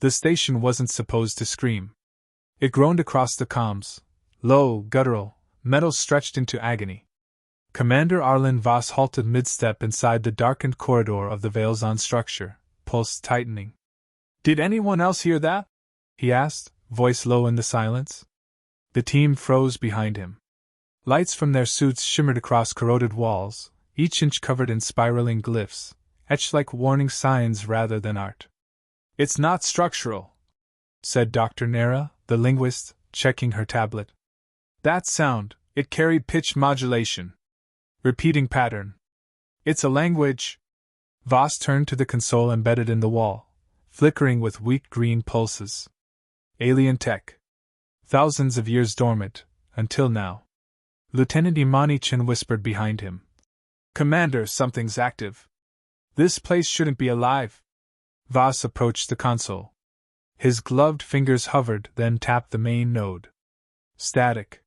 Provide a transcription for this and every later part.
The station wasn't supposed to scream. It groaned across the comms, low, guttural, metal stretched into agony. Commander Arlen Voss halted mid-step inside the darkened corridor of the Veilzon structure, pulse tightening. "Did anyone else hear that?" he asked, voice low in the silence. The team froze behind him. Lights from their suits shimmered across corroded walls, each inch covered in spiraling glyphs, etched like warning signs rather than art. "It's not structural," said Dr. Nera, the linguist, checking her tablet. "That sound, it carried pitch modulation. Repeating pattern. It's a language." Voss turned to the console embedded in the wall, flickering with weak green pulses. "Alien tech. Thousands of years dormant, until now." Lieutenant Imani Chin whispered behind him. "Commander, something's active. This place shouldn't be alive." Voss approached the console. His gloved fingers hovered, then tapped the main node. Static.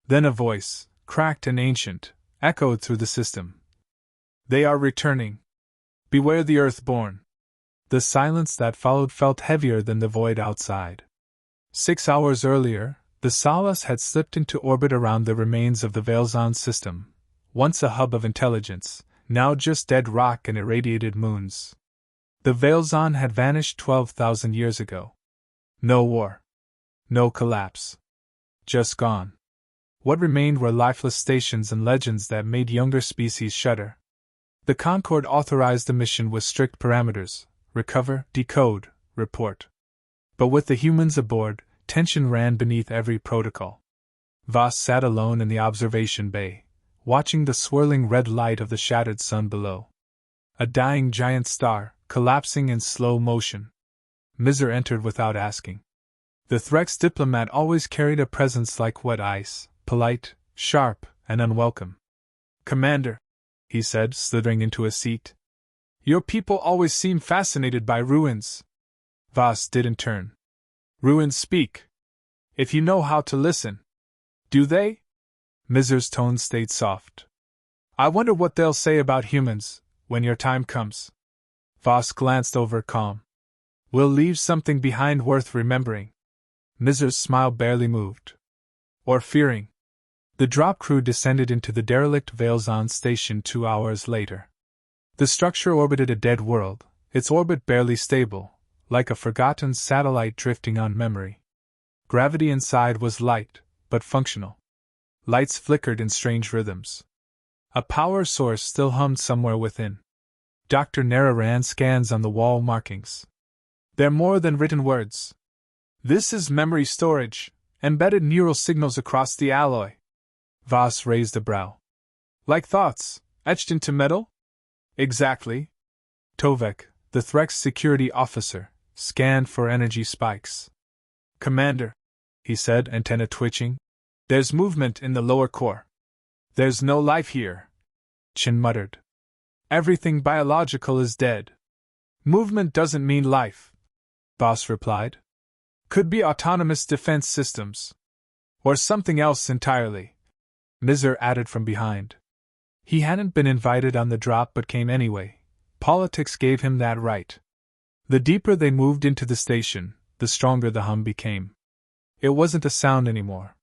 Then a voice, cracked and ancient, echoed through the system. "They are returning. Beware the Earthborn." The silence that followed felt heavier than the void outside. 6 hours earlier, the Salas had slipped into orbit around the remains of the Veilzon system, once a hub of intelligence, now just dead rock and irradiated moons. The Veilzon had vanished 12,000 years ago. No war. No collapse. Just gone. What remained were lifeless stations and legends that made younger species shudder. The Concord authorized the mission with strict parameters: recover, decode, report. But with the humans aboard, tension ran beneath every protocol. Voss sat alone in the observation bay, watching the swirling red light of the shattered sun below. A dying giant star, collapsing in slow motion. Miser entered without asking. The Threx diplomat always carried a presence like wet ice, polite, sharp, and unwelcome. "Commander," he said, slithering into a seat. "Your people always seem fascinated by ruins." Voss didn't turn. "Ruins speak. If you know how to listen." "Do they?" Miser's tone stayed soft. "I wonder what they'll say about humans, when your time comes." Voss glanced over calm. "We'll leave something behind worth remembering." Miser's smile barely moved. "Or fearing." The drop crew descended into the derelict Veilzon station 2 hours later. The structure orbited a dead world, its orbit barely stable, like a forgotten satellite drifting on memory. Gravity inside was light, but functional. Lights flickered in strange rhythms. A power source still hummed somewhere within. Dr. Nera ran scans on the wall markings. "They're more than written words. This is memory storage, embedded neural signals across the alloy." Voss raised a brow. "Like thoughts, etched into metal?" "Exactly." Tovek, the Threx security officer, scanned for energy spikes. "Commander," he said, antenna twitching, "there's movement in the lower core." "There's no life here," Chin muttered. "Everything biological is dead." "Movement doesn't mean life," Voss replied. "Could be autonomous defense systems. Or something else entirely," Miser added from behind. He hadn't been invited on the drop but came anyway. Politics gave him that right. The deeper they moved into the station, the stronger the hum became. It wasn't a sound anymore.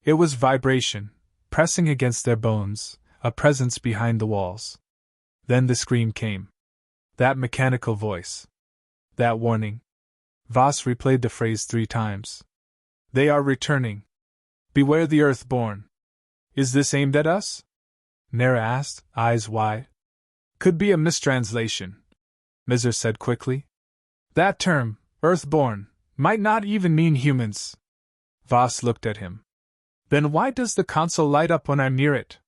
It was vibration, pressing against their bones, a presence behind the walls. Then the scream came. That mechanical voice. That warning. Voss replayed the phrase 3 times. "They are returning. Beware the Earthborn." "Is this aimed at us?" Nera asked, eyes wide. "Could be a mistranslation," Miser said quickly. "That term, Earthborn, might not even mean humans." Voss looked at him. "Then why does the console light up when I'm near it?"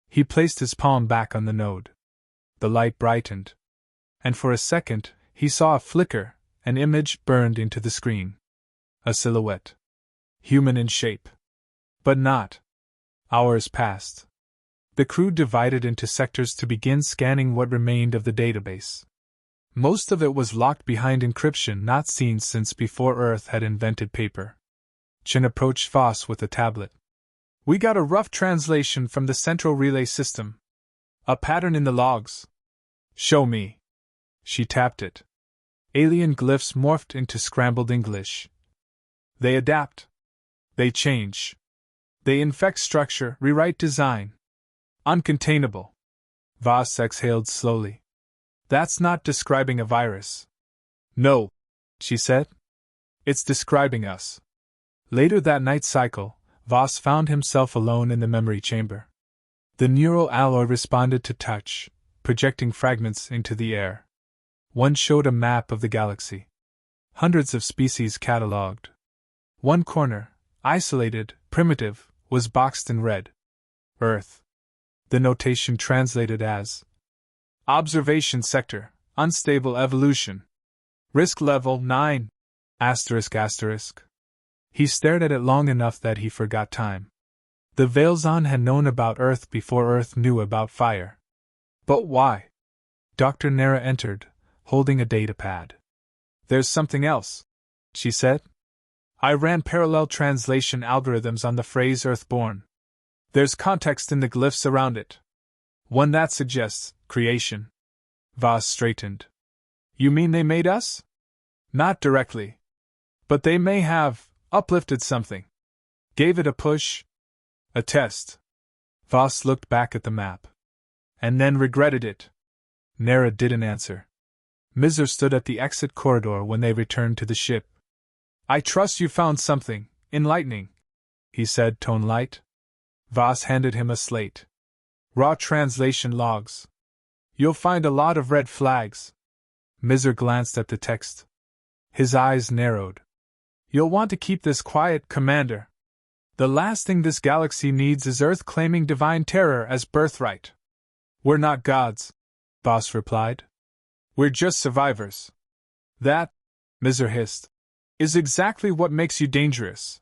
He placed his palm back on the node. The light brightened. And for a second, he saw a flicker, an image burned into the screen. A silhouette. Human in shape. But not. Hours passed. The crew divided into sectors to begin scanning what remained of the database. Most of it was locked behind encryption not seen since before Earth had invented paper. Chin approached Voss with a tablet. "We got a rough translation from the central relay system. A pattern in the logs." "Show me." She tapped it. Alien glyphs morphed into scrambled English. They adapt. They change. They infect structure, rewrite design. Uncontainable. Voss exhaled slowly. That's not describing a virus. No, she said. It's describing us. Later that night cycle, Voss found himself alone in the memory chamber. The neural alloy responded to touch, projecting fragments into the air. One showed a map of the galaxy. Hundreds of species catalogued. One corner, isolated, primitive, was boxed in red. Earth. The notation translated as Observation Sector, Unstable Evolution. Risk Level 9. ***. He stared at it long enough that he forgot time. The Veilzon had known about Earth before Earth knew about fire. But why? Dr. Nera entered, holding a datapad. There's something else, she said. I ran parallel translation algorithms on the phrase Earthborn. There's context in the glyphs around it. One that suggests creation. Voss straightened. You mean they made us? Not directly. But they may have uplifted something. Gave it a push. A test. Voss looked back at the map. And then regretted it. Nera didn't answer. Mizer stood at the exit corridor when they returned to the ship. I trust you found something enlightening, he said, tone light. Voss handed him a slate. Raw translation logs. You'll find a lot of red flags. Mizer glanced at the text. His eyes narrowed. You'll want to keep this quiet, Commander. The last thing this galaxy needs is Earth claiming divine terror as birthright. We're not gods, Voss replied. We're just survivors. That, Mizer hissed, is exactly what makes you dangerous.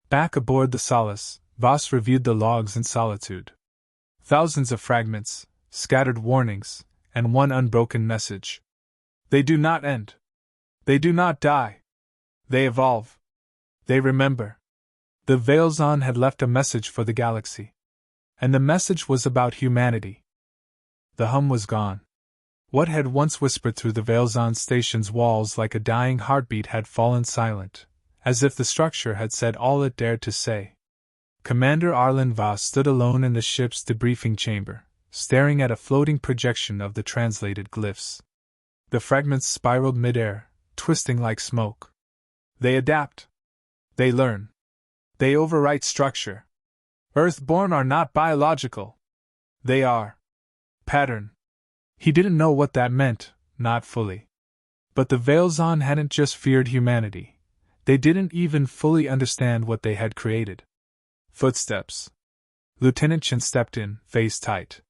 Back aboard the Solace, Voss reviewed the logs in solitude. Thousands of fragments, scattered warnings, and one unbroken message. They do not end. They do not die. They evolve. They remember. The Veilzon had left a message for the galaxy. And the message was about humanity. The hum was gone. What had once whispered through the Veilzon station's walls like a dying heartbeat had fallen silent, as if the structure had said all it dared to say. Commander Arlen Voss stood alone in the ship's debriefing chamber, staring at a floating projection of the translated glyphs. The fragments spiraled midair, twisting like smoke. They adapt. They learn. They overwrite structure. Earthborn are not biological. They are pattern. He didn't know what that meant, not fully. But the Veilzon hadn't just feared humanity. They didn't even fully understand what they had created. Footsteps. Lieutenant Chen stepped in, face tight.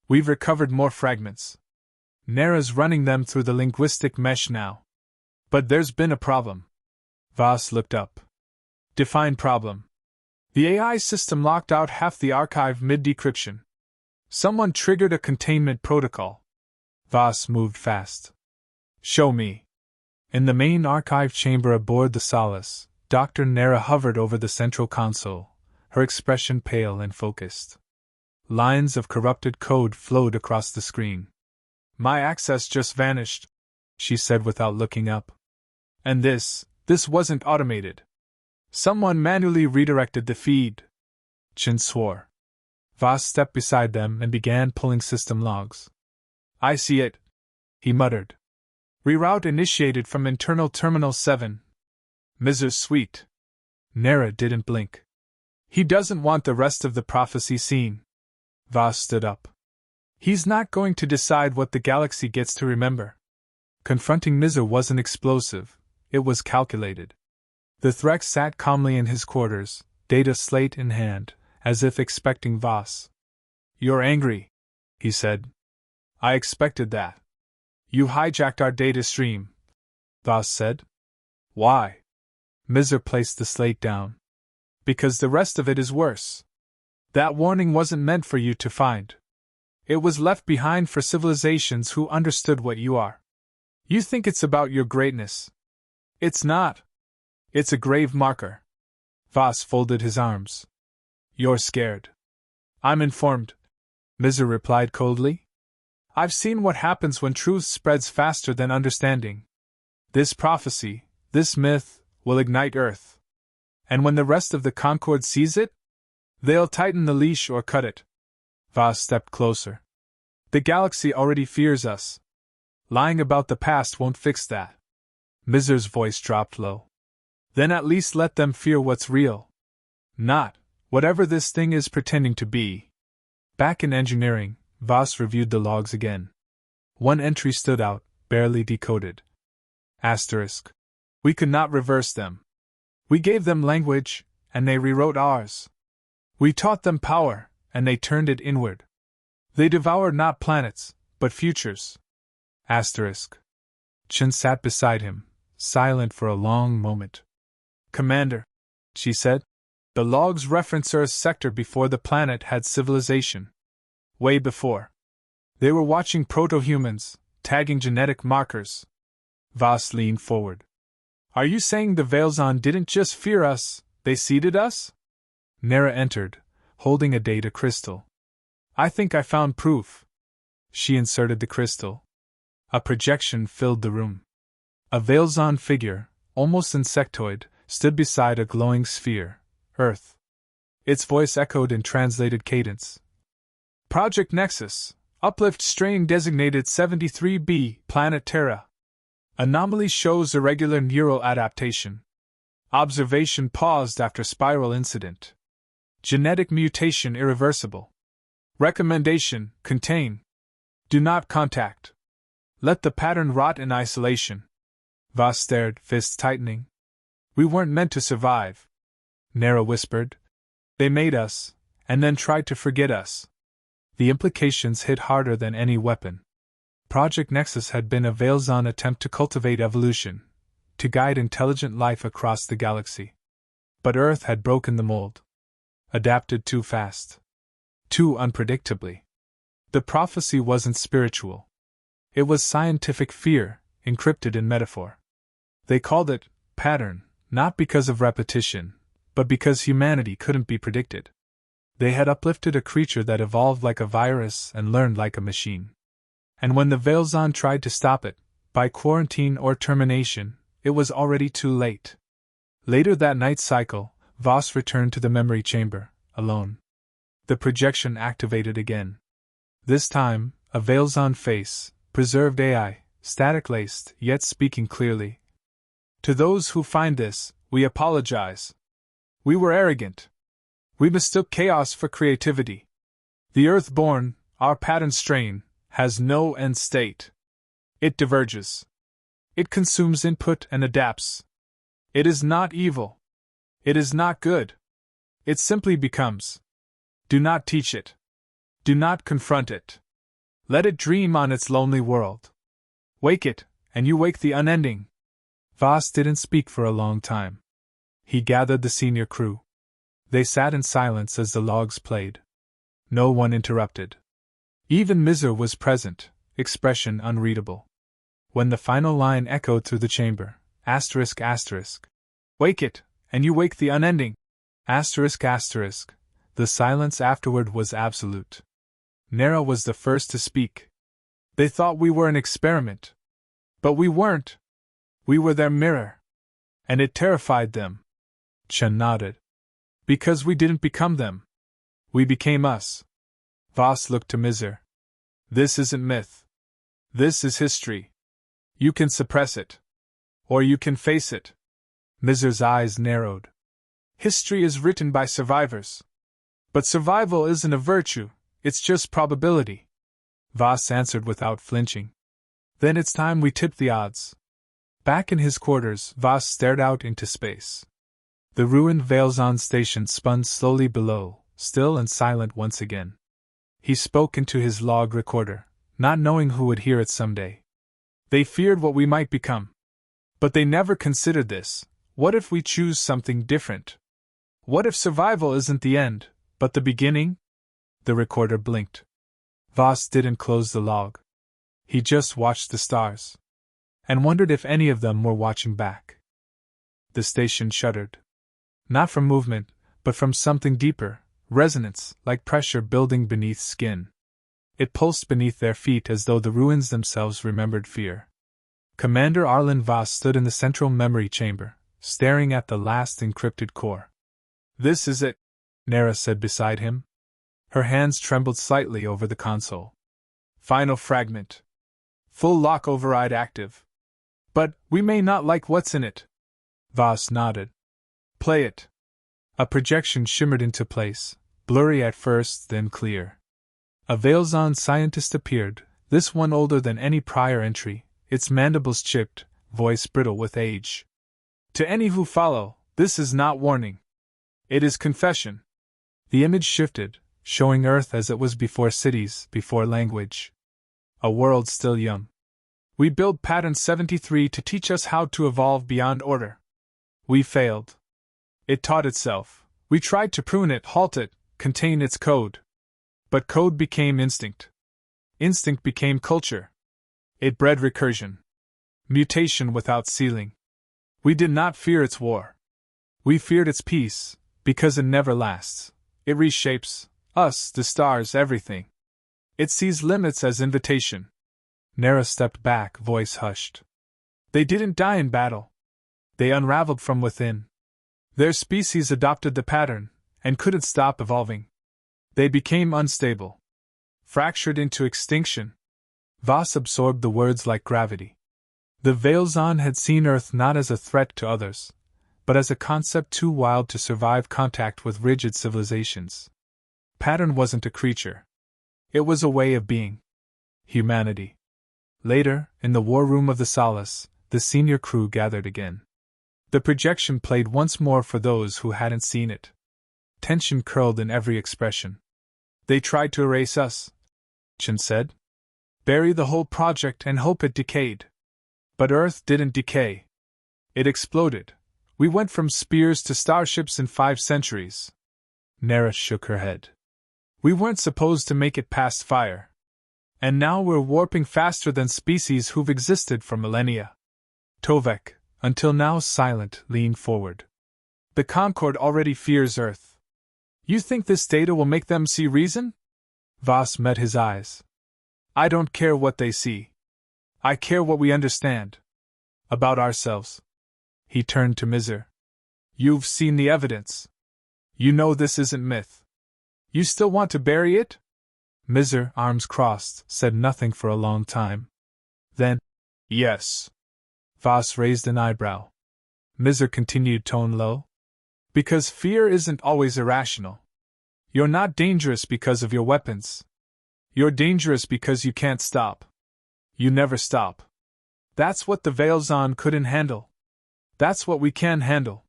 We've recovered more fragments. Nera's running them through the linguistic mesh now. But there's been a problem. Voss looked up. Define problem. The AI system locked out half the archive mid-decryption. Someone triggered a containment protocol. Voss moved fast. Show me. In the main archive chamber aboard the Solace, Dr. Nera hovered over the central console, her expression pale and focused. Lines of corrupted code flowed across the screen. My access just vanished, she said without looking up. And this wasn't automated. Someone manually redirected the feed. Chen swore. Voss stepped beside them and began pulling system logs. I see it, he muttered. Reroute initiated from internal terminal 7. Mizer's suite. Nera didn't blink. He doesn't want the rest of the prophecy seen. Voss stood up. He's not going to decide what the galaxy gets to remember. Confronting Mizer wasn't explosive, it was calculated. The Threx sat calmly in his quarters, data slate in hand, as if expecting Voss. You're angry, he said. I expected that. You hijacked our data stream, Voss said. Why? Mizer placed the slate down. Because the rest of it is worse. That warning wasn't meant for you to find. It was left behind for civilizations who understood what you are. You think it's about your greatness. It's not. It's a grave marker. Voss folded his arms. You're scared. I'm informed, Mizer replied coldly. I've seen what happens when truth spreads faster than understanding. This prophecy, this myth, will ignite Earth. And when the rest of the Concord sees it, they'll tighten the leash or cut it. Voss stepped closer. The galaxy already fears us. Lying about the past won't fix that. Miser's voice dropped low. Then at least let them fear what's real. Not whatever this thing is pretending to be. Back in engineering, Voss reviewed the logs again. One entry stood out, barely decoded. Asterisk. We could not reverse them. We gave them language, and they rewrote ours. We taught them power, and they turned it inward. They devoured not planets, but futures. Asterisk. Chen sat beside him, silent for a long moment. Commander, she said, the logs reference Earth's sector before the planet had civilization. Way before. They were watching proto-humans, tagging genetic markers. Voss leaned forward. Are you saying the Veilzon didn't just fear us, they seeded us? Nera entered, holding a data crystal. I think I found proof. She inserted the crystal. A projection filled the room. A Veilzon figure, almost insectoid, stood beside a glowing sphere, Earth. Its voice echoed in translated cadence. Project Nexus, uplift strain designated 73B, Planet Terra. Anomaly shows irregular neural adaptation. Observation paused after spiral incident. Genetic mutation irreversible. Recommendation, contain. Do not contact. Let the pattern rot in isolation. Voss stared, fists tightening. We weren't meant to survive. Nera whispered. They made us, and then tried to forget us. The implications hit harder than any weapon. Project Nexus had been a Veilzon attempt to cultivate evolution, to guide intelligent life across the galaxy. But Earth had broken the mold. Adapted too fast. Too unpredictably. The prophecy wasn't spiritual. It was scientific fear, encrypted in metaphor. They called it pattern, not because of repetition, but because humanity couldn't be predicted. They had uplifted a creature that evolved like a virus and learned like a machine. And when the Veilzon tried to stop it, by quarantine or termination, it was already too late. Later that night cycle, Voss returned to the memory chamber, alone. The projection activated again. This time, a Veilzon face, preserved AI, static-laced, yet speaking clearly. To those who find this, we apologize. We were arrogant. We mistook chaos for creativity. The Earthborn, our pattern strain, has no end state. It diverges. It consumes input and adapts. It is not evil. It is not good. It simply becomes. Do not teach it. Do not confront it. Let it dream on its lonely world. Wake it, and you wake the unending. Voss didn't speak for a long time. He gathered the senior crew. They sat in silence as the logs played. No one interrupted. Even Miser was present, expression unreadable. When the final line echoed through the chamber, asterisk asterisk. Wake it, and you wake the unending. Asterisk asterisk. The silence afterward was absolute. Nera was the first to speak. They thought we were an experiment. But we weren't. We were their mirror. And it terrified them. Chen nodded. Because we didn't become them. We became us. Voss looked to Miser. This isn't myth. This is history. You can suppress it. Or you can face it. Miser's eyes narrowed. History is written by survivors. But survival isn't a virtue, it's just probability. Voss answered without flinching. Then it's time we tipped the odds. Back in his quarters, Voss stared out into space. The ruined Veilzon station spun slowly below, still and silent once again. He spoke into his log recorder, not knowing who would hear it someday. They feared what we might become. But they never considered this. What if we choose something different? What if survival isn't the end, but the beginning? The recorder blinked. Voss didn't close the log. He just watched the stars. And wondered if any of them were watching back. The station shuddered. Not from movement, but from something deeper. Resonance, like pressure building beneath skin. It pulsed beneath their feet as though the ruins themselves remembered fear. Commander Arlen Voss stood in the central memory chamber, staring at the last encrypted core. "This is it," Nera said beside him. Her hands trembled slightly over the console. "Final fragment. Full lock override active. But we may not like what's in it." Voss nodded. "Play it." A projection shimmered into place, blurry at first, then clear. A Veilzon scientist appeared, this one older than any prior entry, its mandibles chipped, voice brittle with age. "To any who follow, this is not warning. It is confession." The image shifted, showing Earth as it was before cities, before language. A world still young. "We built Pattern 73 to teach us how to evolve beyond order. We failed. It taught itself. We tried to prune it, halt it, contain its code. But code became instinct. Instinct became culture. It bred recursion. Mutation without ceiling. We did not fear its war. We feared its peace, because it never lasts. It reshapes us, the stars, everything. It sees limits as invitation." Nera stepped back, voice hushed. "They didn't die in battle. They unraveled from within. Their species adopted the pattern, and couldn't stop evolving. They became unstable. Fractured into extinction." Voss absorbed the words like gravity. The Veilzon had seen Earth not as a threat to others, but as a concept too wild to survive contact with rigid civilizations. Pattern wasn't a creature. It was a way of being. Humanity. Later, in the war room of the Solace, the senior crew gathered again. The projection played once more for those who hadn't seen it. Tension curled in every expression. "They tried to erase us," Chen said. "Bury the whole project and hope it decayed. But Earth didn't decay. It exploded. We went from spears to starships in 5 centuries. Nera shook her head. "We weren't supposed to make it past fire. And now we're warping faster than species who've existed for millennia." Tovek, until now silent, leaned forward. "The Concord already fears Earth. You think this data will make them see reason?" Voss met his eyes. "I don't care what they see. I care what we understand. About ourselves." He turned to Mizer. "You've seen the evidence. You know this isn't myth. You still want to bury it?" Mizer, arms crossed, said nothing for a long time. Then, "Yes." Voss raised an eyebrow. Mizer continued, tone low. "Because fear isn't always irrational. You're not dangerous because of your weapons. You're dangerous because you can't stop. You never stop. That's what the Veilzon couldn't handle. That's what we can handle."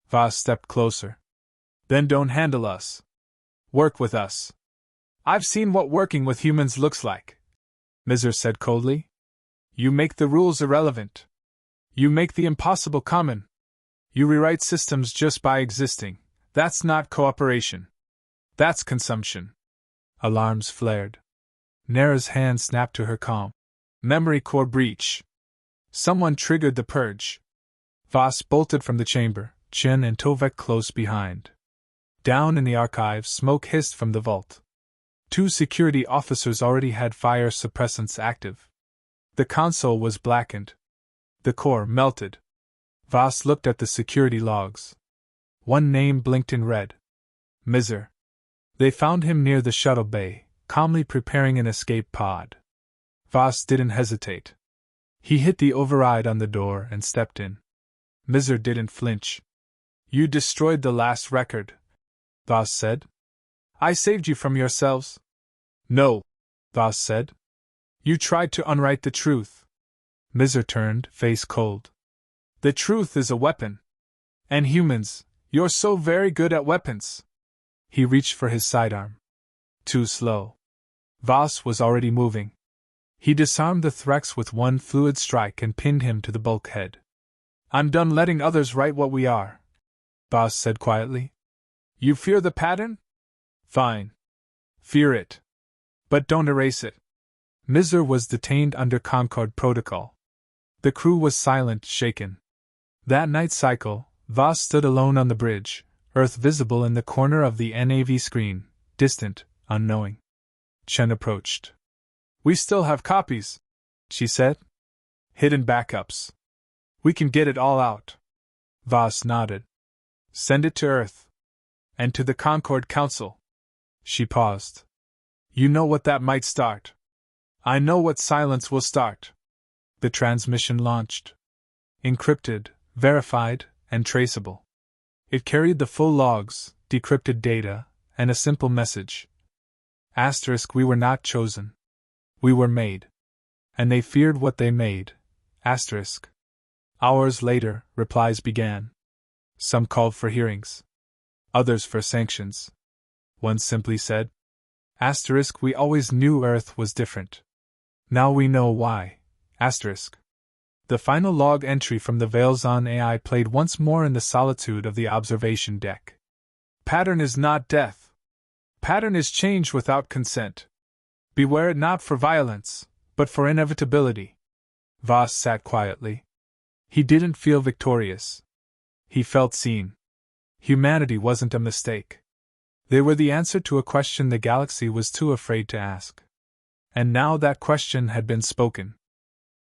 Voss stepped closer. "Then don't handle us. Work with us." "I've seen what working with humans looks like," Mizer said coldly. "You make the rules irrelevant. You make the impossible common. You rewrite systems just by existing. That's not cooperation. That's consumption." Alarms flared. Nera's hand snapped to her calm. "Memory core breach. Someone triggered the purge." Voss bolted from the chamber, Chen and Tovek close behind. Down in the archives, smoke hissed from the vault. 2 security officers already had fire suppressants active. The console was blackened. The core melted. Voss looked at the security logs. One name blinked in red. Mizer. They found him near the shuttle bay, calmly preparing an escape pod. Voss didn't hesitate. He hit the override on the door and stepped in. Mizer didn't flinch. "You destroyed the last record," Voss said. "I saved you from yourselves." "No," Voss said. "You tried to unwrite the truth." Mizer turned, face cold. "The truth is a weapon. And humans, you're so very good at weapons." He reached for his sidearm. Too slow. Voss was already moving. He disarmed the Threx with one fluid strike and pinned him to the bulkhead. "I'm done letting others write what we are," Voss said quietly. "You fear the pattern? Fine. Fear it. But don't erase it." Mizer was detained under Concord protocol. The crew was silent, shaken. That night cycle, Voss stood alone on the bridge, Earth visible in the corner of the NAV screen, distant, unknowing. Chen approached. "We still have copies," she said. Hidden backups. We can get it all out. Voss nodded. Send it to Earth. And to the Concord Council. She paused. You know what that might start. I know what silence will start. The transmission launched. Encrypted, verified, and traceable. It carried the full logs, decrypted data, and a simple message. Asterisk, we were not chosen. We were made. And they feared what they made. Asterisk. Hours later, replies began. Some called for hearings. Others for sanctions. One simply said, Asterisk, we always knew Earth was different. Now we know why. Asterisk. The final log entry from the Veilzon AI played once more in the solitude of the observation deck. Pattern is not death. Pattern is change without consent. Beware it not for violence, but for inevitability. Voss sat quietly. He didn't feel victorious. He felt seen. Humanity wasn't a mistake. They were the answer to a question the galaxy was too afraid to ask. And now that question had been spoken.